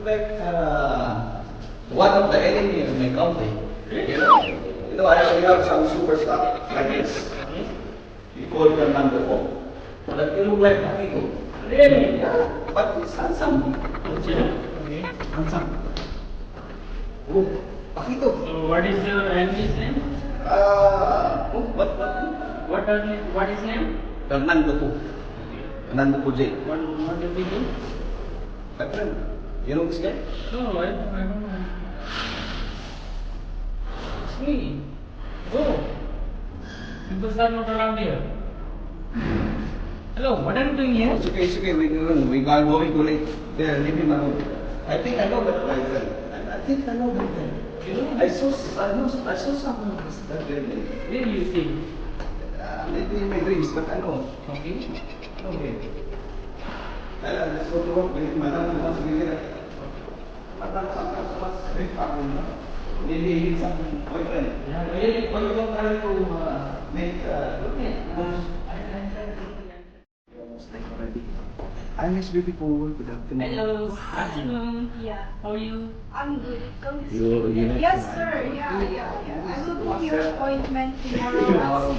like one of the enemy of my country. You know, I have some superstar like this. You call them number four. But you look like Paquito. Really? Yeah. But he's handsome. Okay. Handsome. Oh, Paquito. So what is your enemy's name? What is name? Fernando po. Fernando po J. What does he do? My friend. You know this guy? No, I don't know. It's me. Go. People are not around here. Hello, what are you doing here? It's okay. We are going to leave him alone. I think I know that guy. I think I know that guy. You know? I saw someone that guy. Where do you see? Maybe in my dreams, but I know. Okay. Okay. Let's go to work. Madam wants to give it. Madam sometimes maybe some boyfriend. Yeah. Maybe when you don't try to make I miss baby Paul. Good afternoon. Hello. Afternoon. Yeah, How are you? I'm good. You Yes, sir. Yeah. I will book your appointment tomorrow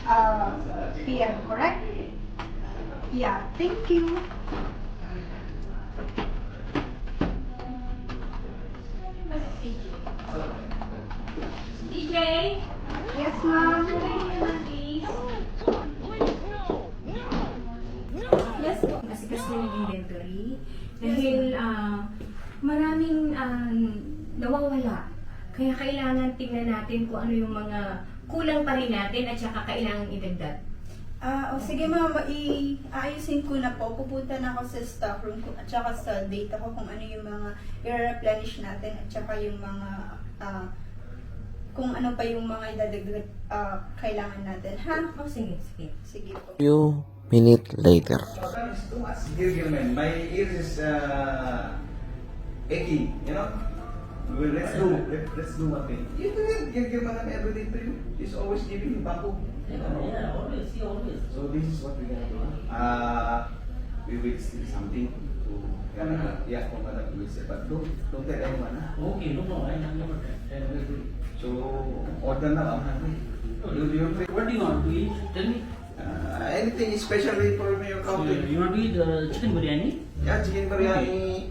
at 6 p.m., correct? Yeah, thank you. DJ, Yes, ma'am. please. Yes, po. Asikas na yung inventory dahil maraming nawawala. Kaya kailangan tingnan natin kung ano yung mga kulang pa rin natin at saka kailangan idagdag. Sige ma'am, iayusin ko na po. Pupunta na ako sa stock room ko at saka sa data ko kung ano yung mga i-replenish natin at saka yung mga kung ano pa yung mga idadagdag kailangan natin. Ha? Sige. Sige po. Few minutes later. Sometimes too much Gilgilman. My ears is aching, you know. Well, let's do one thing. You do it, Gilgilman every day to you. He's always giving you bamboo. Yeah, always. So this is what we're gonna do. We will steal something to kung madam will say, but don't tell anyone. Okay, no, I never So order na lang. What do you want to eat? Tell me. Anything especially for your So, company. you want to eat chicken biryani? Yeah, chicken biryani,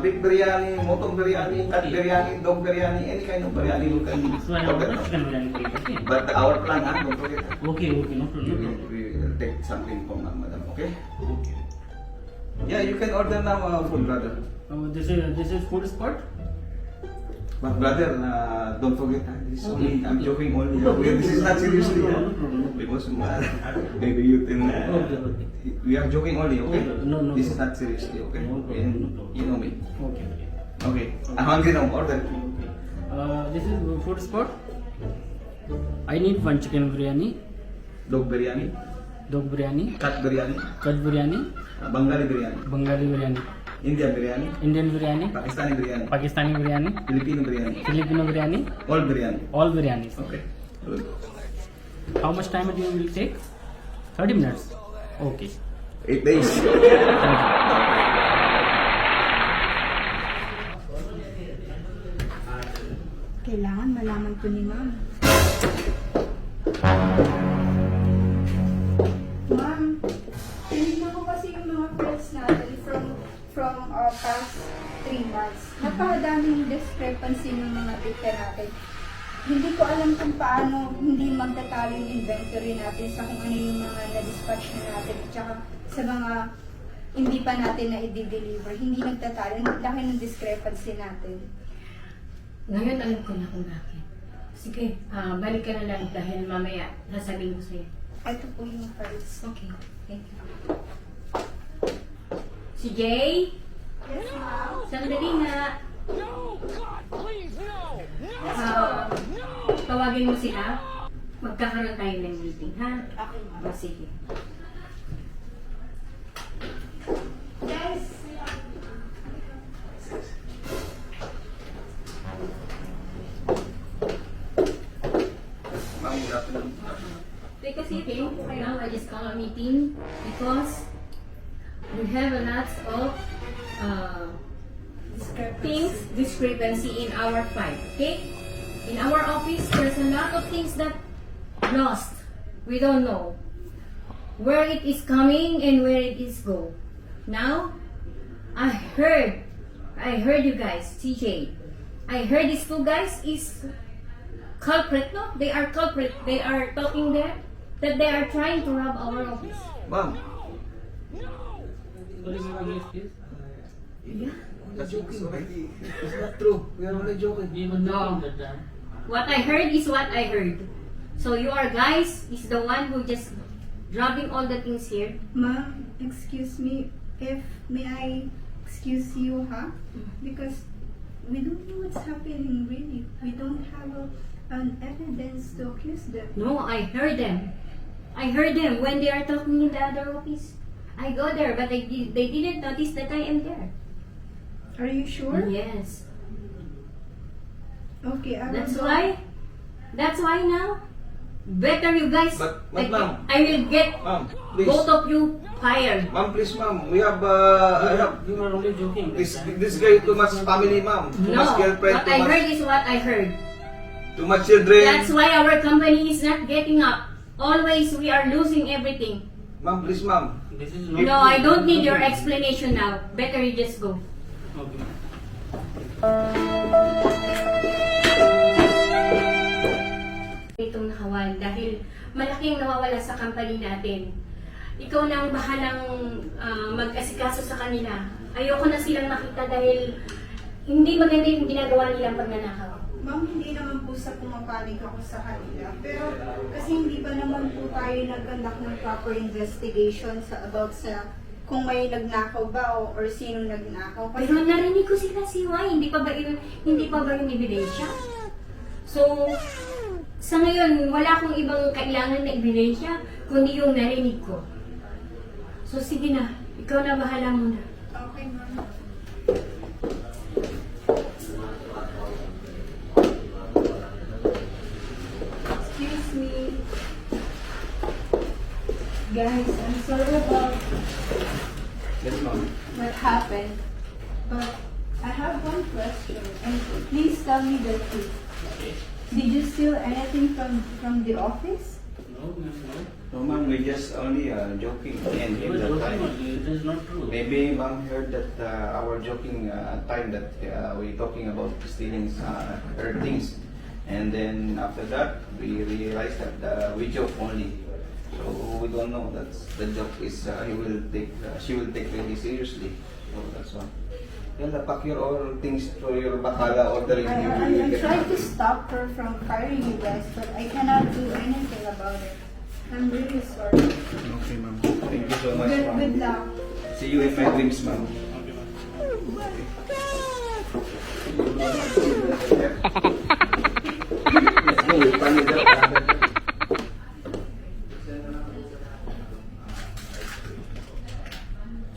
beef biryani, mutton biryani, cat biryani, dog biryani, any kind of biryani you can So I order chicken biryani for you, okay? But our plan, don't forget. Okay, no problem. We will take something from madam, okay? Okay. Yeah, you can order now, food brother. This is food spot? But brother, don't forget, this is only, I'm joking only. Okay. This is not seriously. No problem. Because maybe you can, Okay. we are joking only, okay? No. This is not seriously, okay? No problem, And no problem. you know me. Okay. Okay, I'm hungry now, order. This is food spot. I need one chicken biryani, Dog biryani, dog biryani, cat biryani, cut biryani, Bengali biryani, Bengali biryani, Indian biryani, Indian biryani, Pakistani biryani, Pakistani biryani, Filipino biryani, Filipino biryani, all biryani. all biryanis. Okay. Good. How much time it will take? 30 minutes. Okay. 8 days. Kailangan malaman ko ni ma'am. Ma'am, tinignan ko kasi yung mga files natin from past 3 months. Napakadaming discrepancy ng mga data natin. Hindi ko alam kung paano hindi magtatalo yung inventory natin sa kung ano yung mga na-dispatch na natin at saka sa mga hindi pa natin na i-deliver. Hindi nagtatalo. Laki ng discrepancy natin. Ngayon alam ko na kung bakit. Sige, balik ka na lang dahil mamaya nasabihin ko sa'yo. Ito po yung files. Okay, thank you. Si Jay? Yes, ma'am. Sandali nga. Tawagin mo sila. Magkakaroon tayo ng meeting, ha? Okay, ma'am. Sige. Guys, Ma'am, good afternoon. Take a seat. Now I just call a meeting because we have a lot of discrepancy in our file, okay? In our office, there's a lot of things that lost. We don't know where it is coming and where it is go. Now, I heard you guys, TJ. I heard these two guys is culprit, no? They are culprit. They are talking there that they are trying to rob our office. Ma'am, What is your English, please? Yeah. that's joking, right? It's not true. We are only joking. We will No. not that time. What I heard is what I heard. So your guys is the one who just dropping all the things here. Ma'am, excuse me, if may I excuse you, huh? Because we don't know what's happening really. We don't have an evidence to accuse them. No, I heard them. I heard them when they are talking in the other office. I go there, but they didn't notice that I am there. Are you sure? Yes. Okay, I will That's go. why now, better you guys, But ma'am. I will get Ma'am, please. both of you fired. Ma'am, please, ma'am. We have, I have You are only joking. that this time. this guy too much family, ma'am. Too No, much girlfriend, what I heard is what I heard. too much children. That's why our company is not getting up. Always we are losing everything. Ma'am, please, ma'am. This is not No, I don't need your explanation now. Better you just go. Okay. Itong nahawan dahil malaking nawawala sa company natin. Ikaw na ang bahalang mag-asikaso sa kanila. Ayoko na silang makita dahil hindi maganda yung ginagawa nilang pagnanakaw. Ma'am, hindi naman po sa pumapanig ako sa kanila. Pero kasi hindi pa naman po tayo nag-conduct ng proper investigation about sa kung may nagnakaw ba or sino nagnakaw. Kasi Pero narinig ko sila si Y, hindi pa ba yung ebidensya? So, sa ngayon, wala akong ibang kailangan na ebidensya, kundi yung narinig ko. So, sige na, ikaw na bahala muna. okay, ma'am. Excuse me. Guys, I'm sorry about Yes, ma'am. what happened. But I have one question, and please tell me the truth. Did you steal anything from the office? No, no, no. No, ma'am, we just only joking and You in are that joking time. only. It is not true. Maybe ma'am heard that our joking time that we talking about stealing her things, and then after that we realized that we joke only. So we don't know that the joke is she will take really seriously. So that's why. Yan, pack your all things for your bakala ordering. I'm trying to stop her from firing you guys, but I cannot do anything about it. I'm really sorry. Okay, ma'am. Thank you so much, Good ma'am. luck. See you in my dreams, ma'am. Okay, ma'am. Let's go. Funny that.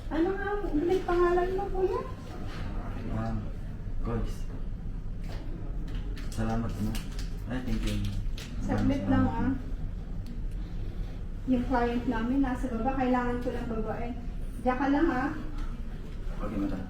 Ano nga, may pangalan mo, kuya? Guys. Salamat mo. Ay, thank you. Submit lang, ah. Yung client namin nasa baba, kailangan ko lang babae. Diyan ka lang, ah. Okay, madam.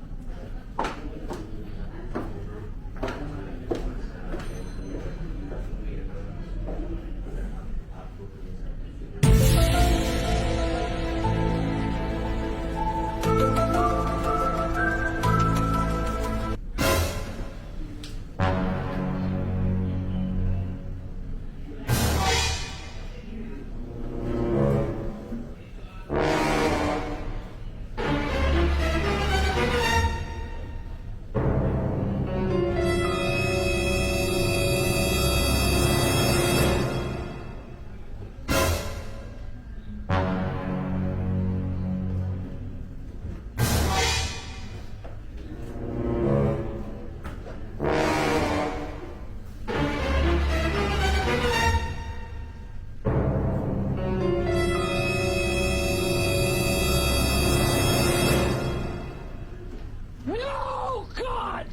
No, God!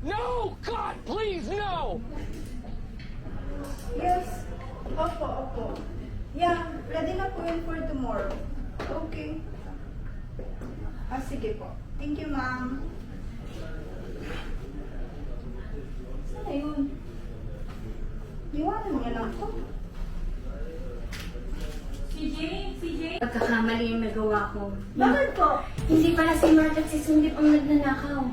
No, God, please, no! Yes. Opo. Yeah, ready na po yun for tomorrow. Okay. Ah, sige po. Thank you, ma'am. Iwanan niya lang to. CJ? Pagkakamali yung nagawa ko. Bakit po? Hindi pala si Mark at si Sundip ang nagnanakaw.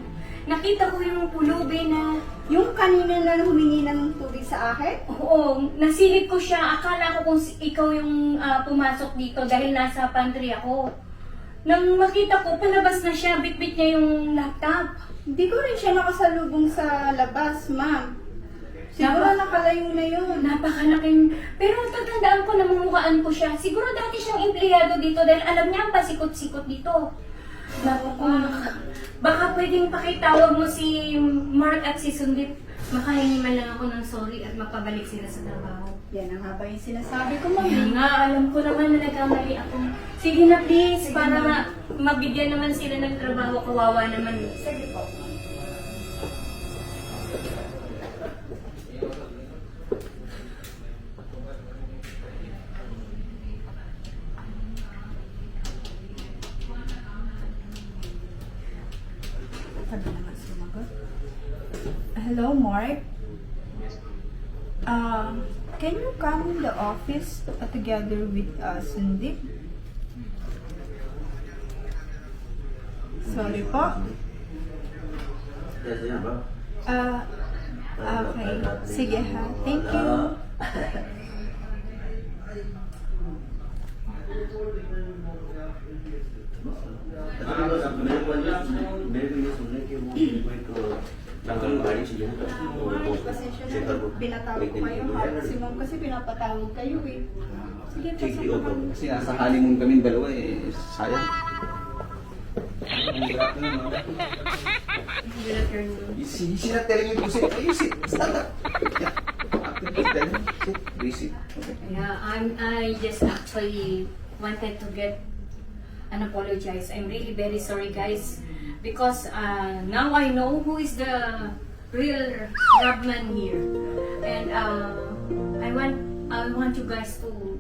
Nakita ko yung pulubi na, Yung kanina na humingi ng tubig sa akin? oo, nasilip ko siya. Akala ko kung ikaw yung pumasok dito dahil nasa pantry ako. Nang makita ko, palabas na siya, bitbit niya yung laptop. Hindi ko rin siya nakasalubong sa labas, ma'am. Siguro nakalayo na yun. Napakalaking, pero tatandaan ko, namumukhaan ko siya. Siguro dati siyang empleyado dito dahil alam niya ang pasikot-sikot dito. Baka pwedeng pakitawag mo si Mark at si Sundip. Makahingi man lang ako ng sorry at mapabalik sila sa trabaho. Yan ang haba yung sinasabi ko, ma'am. Yun nga, alam ko naman na nagkamali ako. Sige na please, para mabigyan naman sila ng trabaho. Kawawa naman. Sige po. Sabi naman sumagot. Hello, Mark. Can you come in the office together with Sundip? Sorry po. Yes, yan ba? Okay. Sige ha. Thank you. Pasensya na. Pinatawag ko kayo. Si ma'am kasi pinapatawag kayo eh. Sige, pasok ka. Kasi nasa honeymoon kami dalawa eh, sayang. Good afternoon. He's not telling you to sit. You sit. Stand up. Yeah. After this, then sit. Basic. Okay. Yeah, I just actually wanted to get an apologize. I'm really very sorry, guys, because now I know who is the real Robman here, and I want you guys to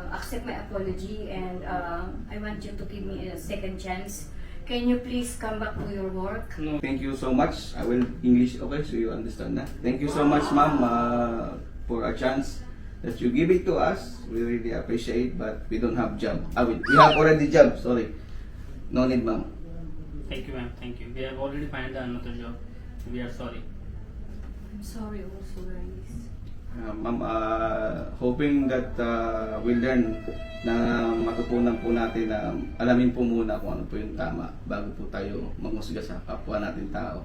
accept my apology, and I want you to give me a second chance. Can you please come back to your work? Thank you so much. I will English, okay, so you understand that. Thank you so much, ma'am, for a chance that you give it to us. We really appreciate, but we don't have job. We have already job, sorry. No need, ma'am. Thank you, ma'am. Thank you. We have already found another job. We are sorry. I'm sorry also, guys. Ma'am, hoping that we'll learn na matutunan po natin na alamin po muna kung ano po yung tama bago po tayo maghusga sa kapwa natin tao.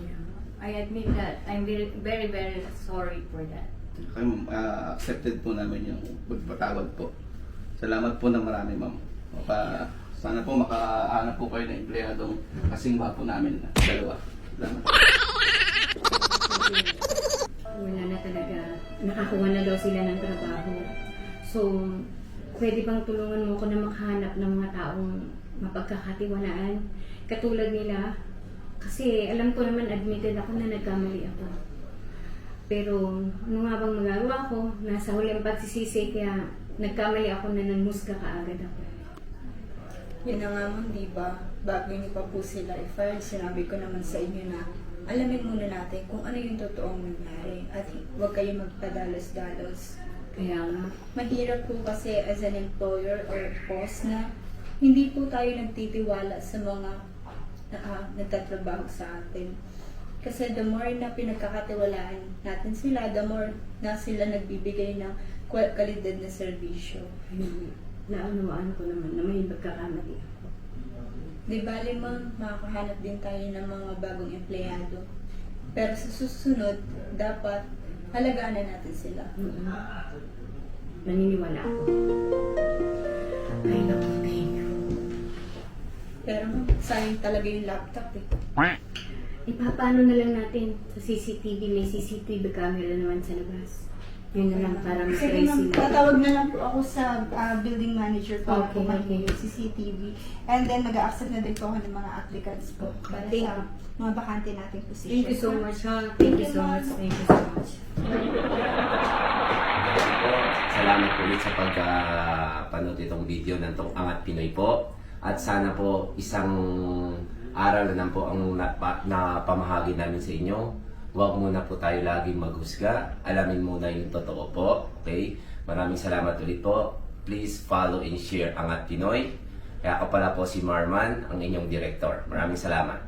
Yeah. I admit that I'm very, very, very sorry for that. Kaya ma'am, accepted po namin yung pagpatawad po. Salamat po na marami, ma'am. Sana po makahanap po kayo ng empleyadong kasing po namin na dalawa. Salamat. Wala na talaga. Nakakuha na daw sila ng trabaho. So, pwede bang tulungan mo ko na makahanap ng mga taong mapagkakatiwalaan? Katulad nila. Kasi alam ko naman, admitted ako na nagkamali ako. Pero ano nga bang magagawa ko? Nasa huli ang pagsisisi, kaya nagkamali ako na nanghusga kaagad ako. Yun na nga ma'am, di ba? Bago niyo pa po sila i-file, sinabi ko naman sa inyo na alamin muna natin kung ano yung totoong nangyari at huwag kayo magpadalos-dalos. Kaya nga, Mahirap po kasi as an employer or boss na hindi po tayo nagtitiwala sa mga nagtatrabaho sa atin. Kasi the more na pinagkakatiwalaan natin sila, the more na sila nagbibigay ng kalidad na serbisyo. naunawaan ko naman na may pagkakamali ako. Di bali ma'am, makakahanap din tayo ng mga bagong empleyado. Pero sa susunod, dapat halagaan na natin sila. Naniniwala ako. Ay, naku, thank you. Pero ma'am, sayang talaga yung laptop eh. Ipapaano na lang natin sa CCTV, may CCTV camera naman sa labas. Yun na lang para Sige matry ma'am, sila. tatawag na lang po ako sa building manager para Okay, kumain okay. yung CCTV. And then mag-a-accept na din po ako ng mga applicants po para Thank sa mga bakante nating position. Thank you so much, ha? Thank you so much. Thank you so much. Salamat po ulit sa pagpanood itong video ng Tong Angat Pinoy po. At sana po isang aral na po ang napamahagi namin sa inyo. Huwag muna po tayo laging maghusga. Alamin muna yung totoo po. Okay? Maraming salamat ulit po. Please follow and share Angat Pinoy. Kaya ako pala po si Marman, ang inyong director. Maraming salamat.